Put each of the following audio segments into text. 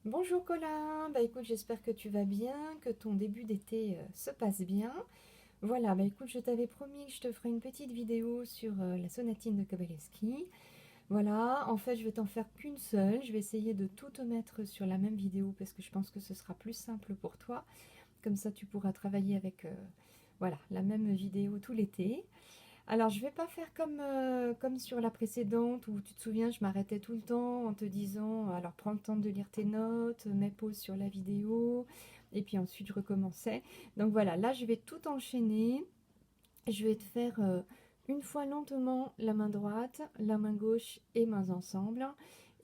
Bonjour Colin, bah écoute, j'espère que tu vas bien, que ton début d'été se passe bien. Voilà, bah écoute, je t'avais promis que je te ferai une petite vidéo sur la sonatine de Kabalevski. Voilà, en fait, je vais t'en faire qu'une seule. Je vais essayer de tout te mettre sur la même vidéo parce que je pense que ce sera plus simple pour toi. Comme ça, tu pourras travailler avec voilà, la même vidéo tout l'été. Alors, je vais pas faire comme sur la précédente où tu te souviens, je m'arrêtais tout le temps en te disant, alors prends le temps de lire tes notes, mets pause sur la vidéo, et puis ensuite je recommençais. Donc voilà, là je vais tout enchaîner. Je vais te faire une fois lentement la main droite, la main gauche et mains ensemble.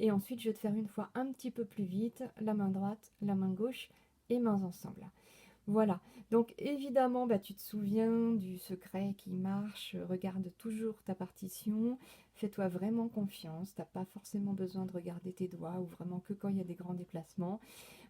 Et ensuite je vais te faire une fois un petit peu plus vite, la main droite, la main gauche et mains ensemble. Voilà, donc évidemment, bah, tu te souviens du secret qui marche, regarde toujours ta partition, fais-toi vraiment confiance, t'as pas forcément besoin de regarder tes doigts ou vraiment que quand il y a des grands déplacements.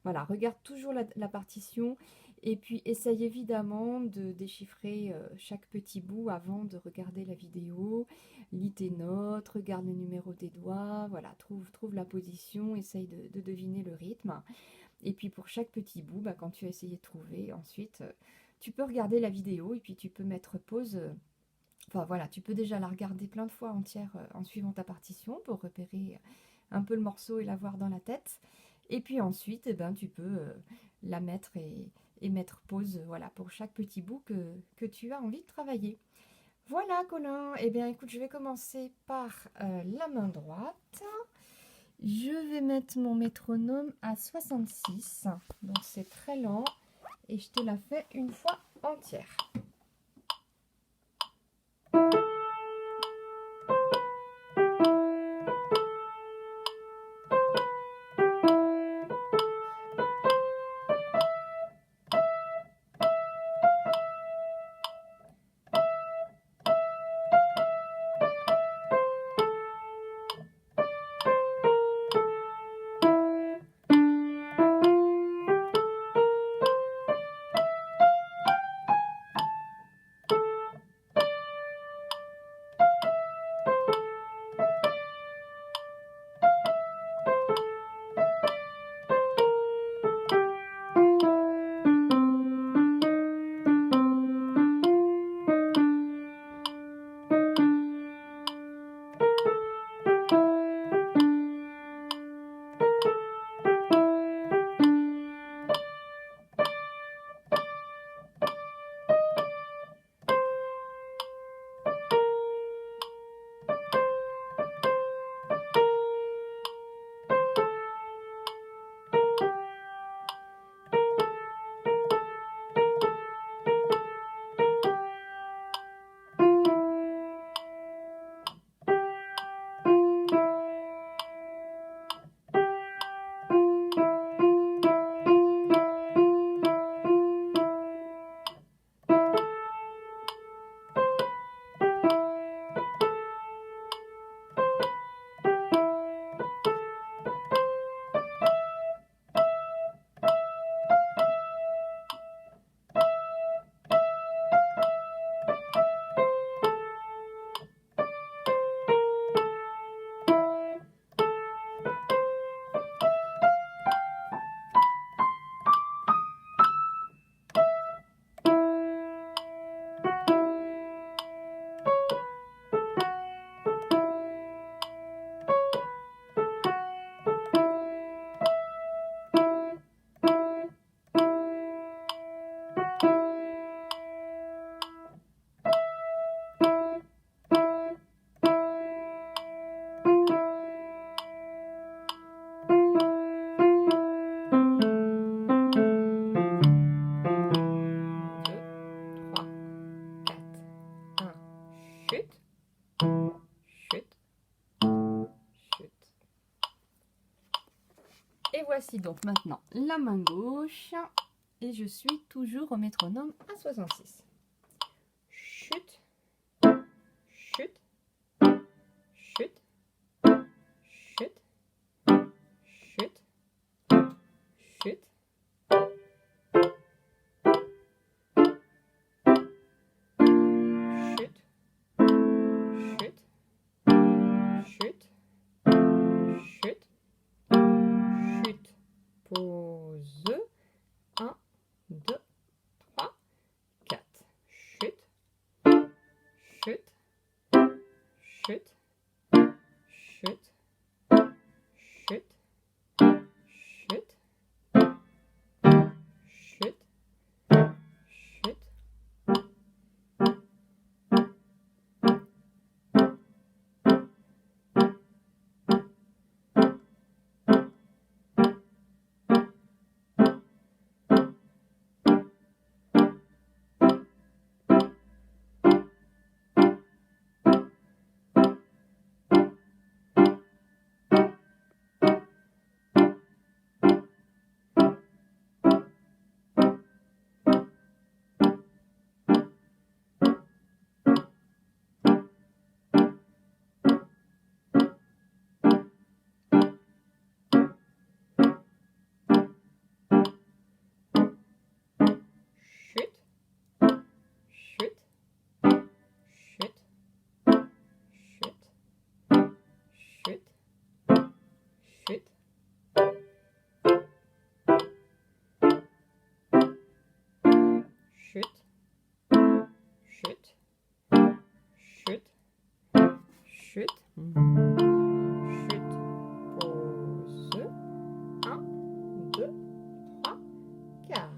Voilà, regarde toujours la partition et puis essaye évidemment de déchiffrer chaque petit bout avant de regarder la vidéo, lis tes notes, regarde le numéro des doigts, voilà, trouve la position, essaye de deviner le rythme. Et puis pour chaque petit bout, bah, quand tu as essayé de trouver, ensuite, tu peux regarder la vidéo et puis tu peux mettre pause. Enfin voilà, tu peux déjà la regarder plein de fois entière en suivant ta partition pour repérer un peu le morceau et l'avoir dans la tête. Et puis ensuite, eh ben, tu peux la mettre et mettre pause voilà, pour chaque petit bout que tu as envie de travailler. Voilà Colin, eh bien écoute, je vais commencer par la main droite. Je vais mettre mon métronome à 66, donc c'est très lent et je te la fais une fois entière. Chute, chute, chute. Et voici donc maintenant la main gauche. Et je suis toujours au métronome à 66. Chute, chute, chute, chute, chute, chute, chute, chute, chute, chute, chute. chute, chute, chute, chute, chute, chute, pause, 1, 2, 3, 4.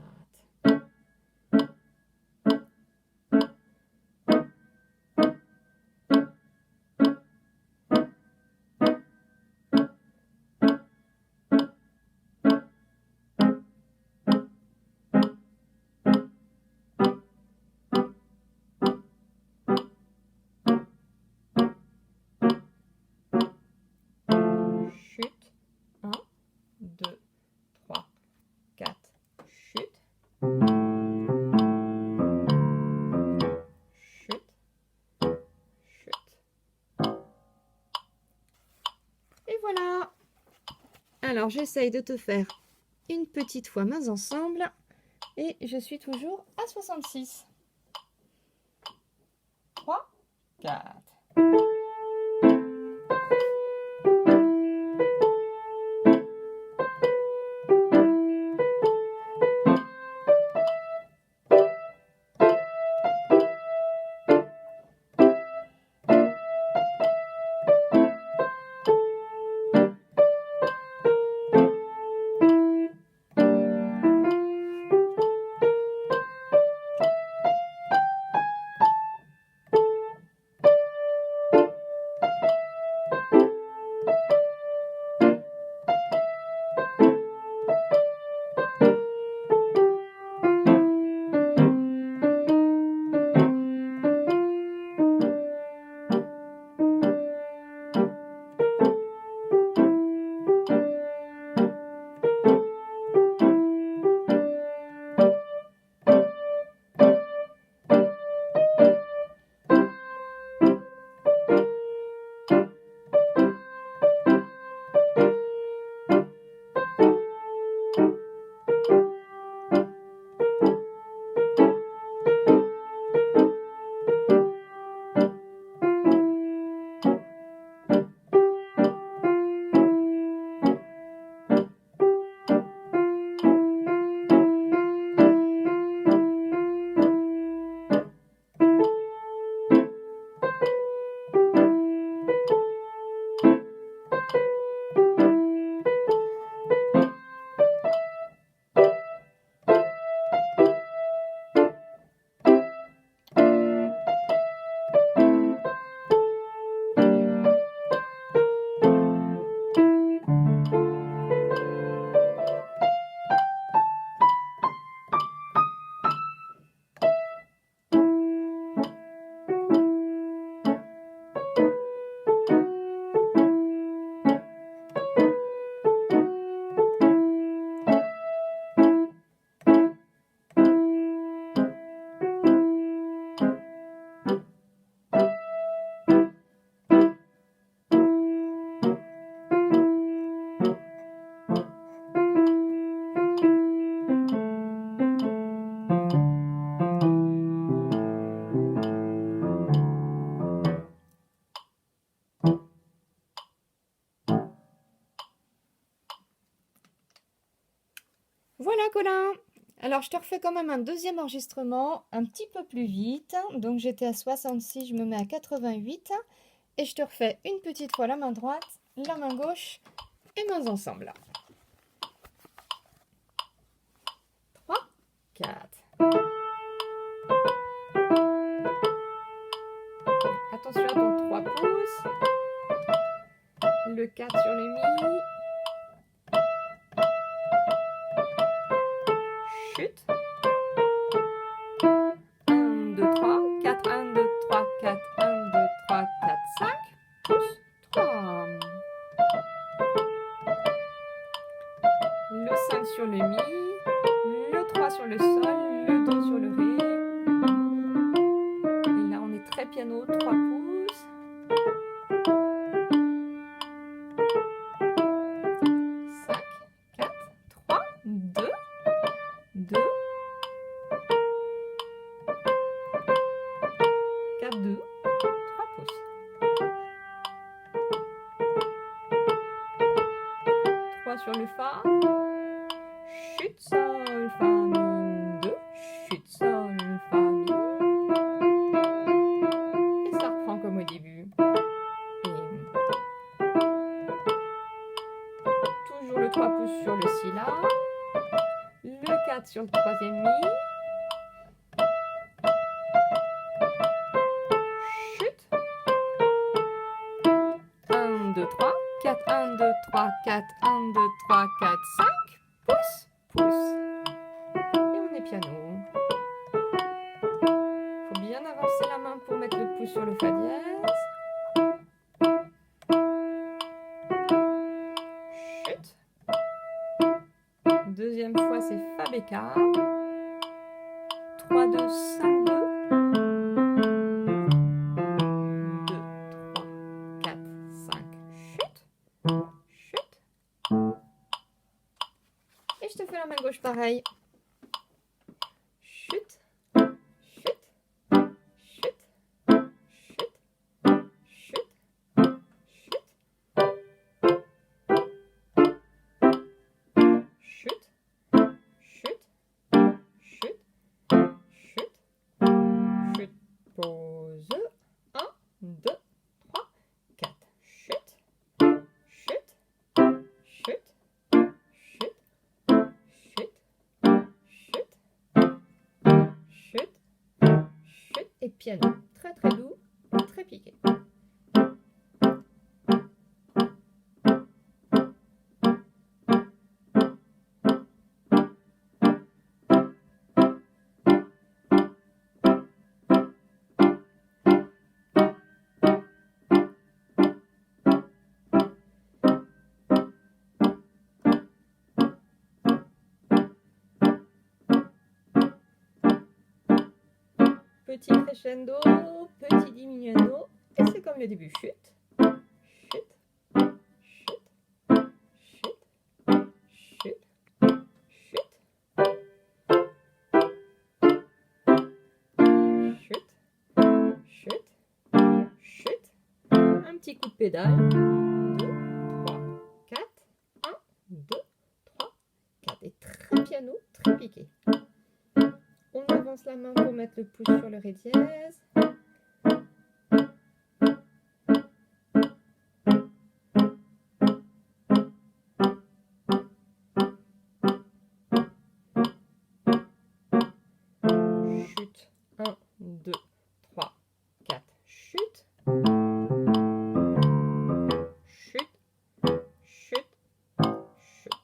Chute, 1, 2, 3, 4, chute, chute, chute. Et voilà. Alors j'essaye de te faire une petite fois mains ensemble et je suis toujours à 66. 3, 4. Voilà Colin. Alors je te refais quand même un deuxième enregistrement un petit peu plus vite. Donc j'étais à 66, je me mets à 88. Et je te refais une petite fois la main droite, la main gauche et mains ensemble. 3, 4. Attention à ton 3 pouces. Le 4 sur le mi. Chute. 1, 2, 3, 4, 1, 2, 3, 4, 1, 2, 3, 4, 5. Pouce, 3. Le 5 sur le mi. Le 3 sur le sol. Le 2 sur le ré. Et là, on est très piano, 3 pouces. 5, 4, 3, 2, 2, 4, 2, 3 pouces. fois sur le Fa. Chut, Sol, Fa, Mi, 2. Chut, Sol, Fa, Mi. Et ça reprend comme au début. Toujours le 3 pouces sur le Si là. Le 4 sur le troisième Mi. Chut. 1, 2, 3. 4, 1, 2, 3, 4, 1, 2, 3, 4, 5. Pouce, pouce. Et on est piano. Faut bien avancer la main pour mettre le pouce sur le Fa dièse. Chut. Deuxième fois, c'est Fa bécard. 3, 2, 5, 2. 2, 3, 4, 5. Chut. Chut. Et je te fais la main gauche pareil. Chut. Chut. Chut. Chut. Chut. Chut. Chut. Chut. Chut. Chut. Chut. Pause. 1, 2, 3, 4. Chut. Chut. Chut. Chut. Chut. Chut. Chut. Chut. Et piano. Très très doux, très piqué. Petit crescendo, petit diminuendo, et c'est comme le début. Chut, chut, chut, chut, chut, chut, chut, chut, chut. Un petit coup de pédale. 2, 3, 4, 1, 2, 3, 4. Et très piano, très piqué. On avance la main pour mettre le pouce sur le Ré dièse. Chut. 1, 2, 3, 4. Chut. Chut. Chut. Chut.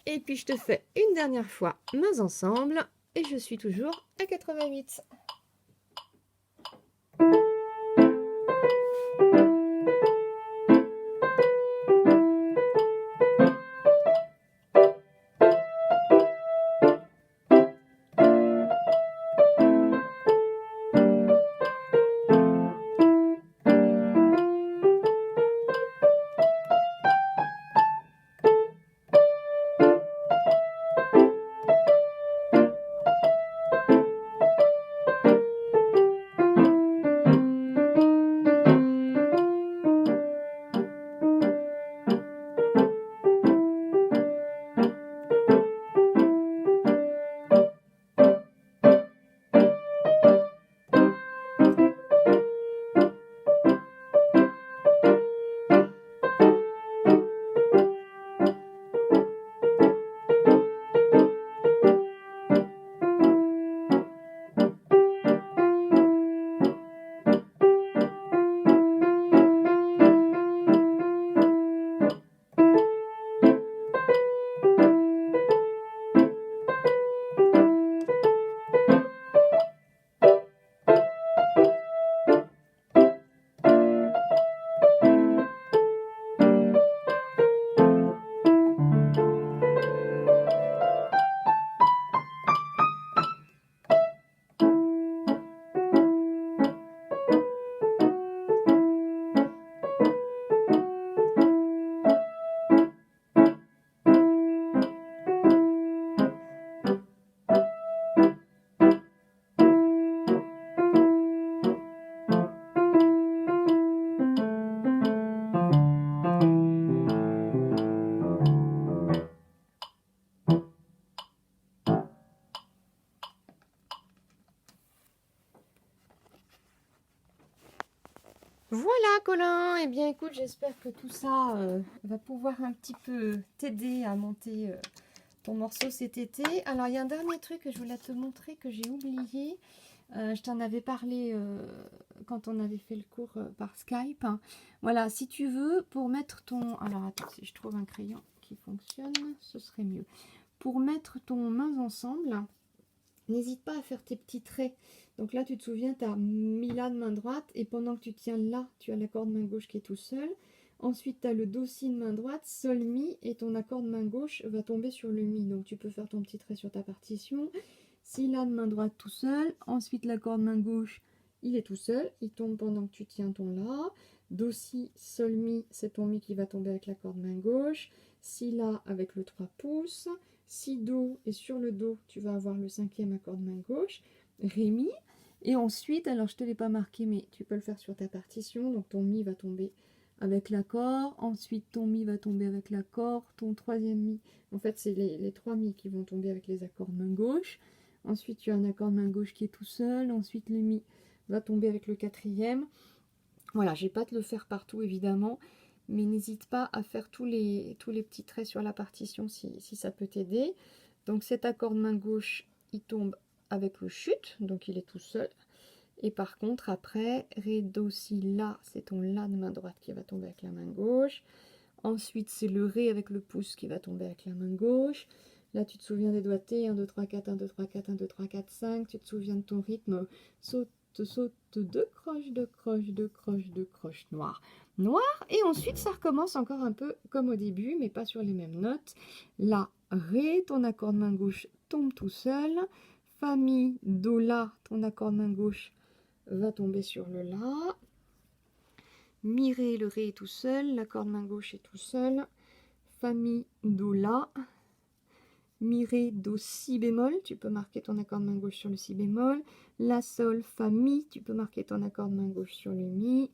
Et puis je te fais une dernière fois mains ensemble et je suis toujours à 88. écoute, j'espère que tout ça va pouvoir un petit peu t'aider à monter ton morceau cet été. Alors, il y a un dernier truc que je voulais te montrer que j'ai oublié. Je t'en avais parlé quand on avait fait le cours par Skype. Hein. Voilà, si tu veux, pour mettre ton... Alors, attends, si je trouve un crayon qui fonctionne, ce serait mieux. Pour mettre ton main ensemble, n'hésite pas à faire tes petits traits. Donc là, tu te souviens, tu as mis là de main droite, et pendant que tu tiens là, tu as l'accord de main gauche qui est tout seul. Ensuite, tu as le do si de main droite, sol mi, et ton accord de main gauche va tomber sur le mi. Donc tu peux faire ton petit trait sur ta partition. Si là de main droite tout seul, ensuite l'accord de main gauche, il est tout seul, il tombe pendant que tu tiens ton la. Do si, sol mi, c'est ton mi qui va tomber avec l'accord de main gauche. Si la avec le 3 pouces. Si do, et sur le do, tu vas avoir le 5e accord de main gauche. Ré mi. Et ensuite, alors je ne te l'ai pas marqué, mais tu peux le faire sur ta partition. Donc ton mi va tomber avec l'accord. Ensuite, ton mi va tomber avec l'accord. Ton 3e mi. En fait, c'est les 3 mi qui vont tomber avec les accords de main gauche. Ensuite, tu as un accord de main gauche qui est tout seul. Ensuite, le mi va tomber avec le 4e. Voilà, je ne vais pas te le faire partout, évidemment. Mais n'hésite pas à faire tous les petits traits sur la partition si ça peut t'aider. Donc, cet accord de main gauche, il tombe avec le chute. Donc, il est tout seul. Et par contre, après, ré, do, si, la, c'est ton la de main droite qui va tomber avec la main gauche. Ensuite, c'est le ré avec le pouce qui va tomber avec la main gauche. Là, tu te souviens des doigtés, 1, 2, 3, 4, 1, 2, 3, 4, 1, 2, 3, 4, 5. Tu te souviens de ton rythme, saute, saute, 2 croches, 2 croches, 2 croches, 2 croches, noir, noir. Et ensuite, ça recommence encore un peu comme au début, mais pas sur les mêmes notes. La, ré, ton accord de main gauche tombe tout seul. Fa, mi, do, la, ton accord de main gauche va tomber sur le la. Mi, ré, le ré est tout seul, l'accord de main gauche est tout seul. Fa, mi, do, la. Mi, ré, do, si bémol, tu peux marquer ton accord de main gauche sur le si bémol. La, sol, fa, mi, tu peux marquer ton accord de main gauche sur le mi.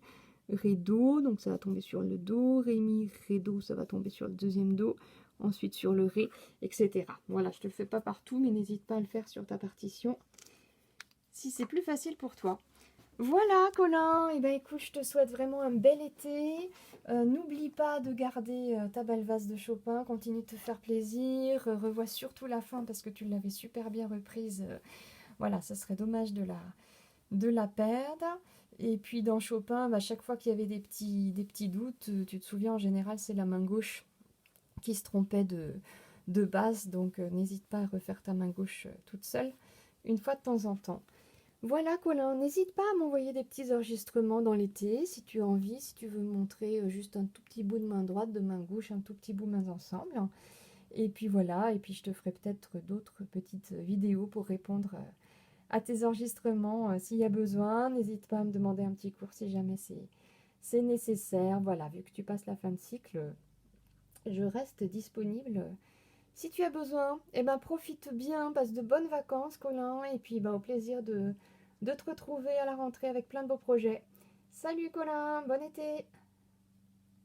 Ré, do, donc ça va tomber sur le do. Ré, mi, ré, do, ça va tomber sur le 2e do. Ensuite sur le ré, etc. Voilà, je te le fais pas partout, mais n'hésite pas à le faire sur ta partition si c'est plus facile pour toi. Voilà Colin, et ben écoute, je te souhaite vraiment un bel été. N'oublie pas de garder ta belle vase de Chopin, continue de te faire plaisir, revois surtout la fin parce que tu l'avais super bien reprise. Voilà, ça serait dommage de la perdre. Et puis dans Chopin, bah, chaque fois qu'il y avait des petits doutes, tu te souviens, en général c'est la main gauche qui se trompait de base, donc n'hésite pas à refaire ta main gauche toute seule, une fois de temps en temps. Voilà Colin, n'hésite pas à m'envoyer des petits enregistrements dans l'été, si tu as envie, si tu veux me montrer juste un tout petit bout de main droite, de main gauche, un tout petit bout mains ensemble. Et puis voilà, et puis je te ferai peut-être d'autres petites vidéos pour répondre à tes enregistrements s'il y a besoin. N'hésite pas à me demander un petit cours si jamais c'est nécessaire. Voilà, vu que tu passes la fin de cycle, je reste disponible. Si tu as besoin, eh ben profite bien, passe de bonnes vacances, Colin, et puis ben, au plaisir de te retrouver à la rentrée avec plein de beaux projets. Salut Colin, bon été!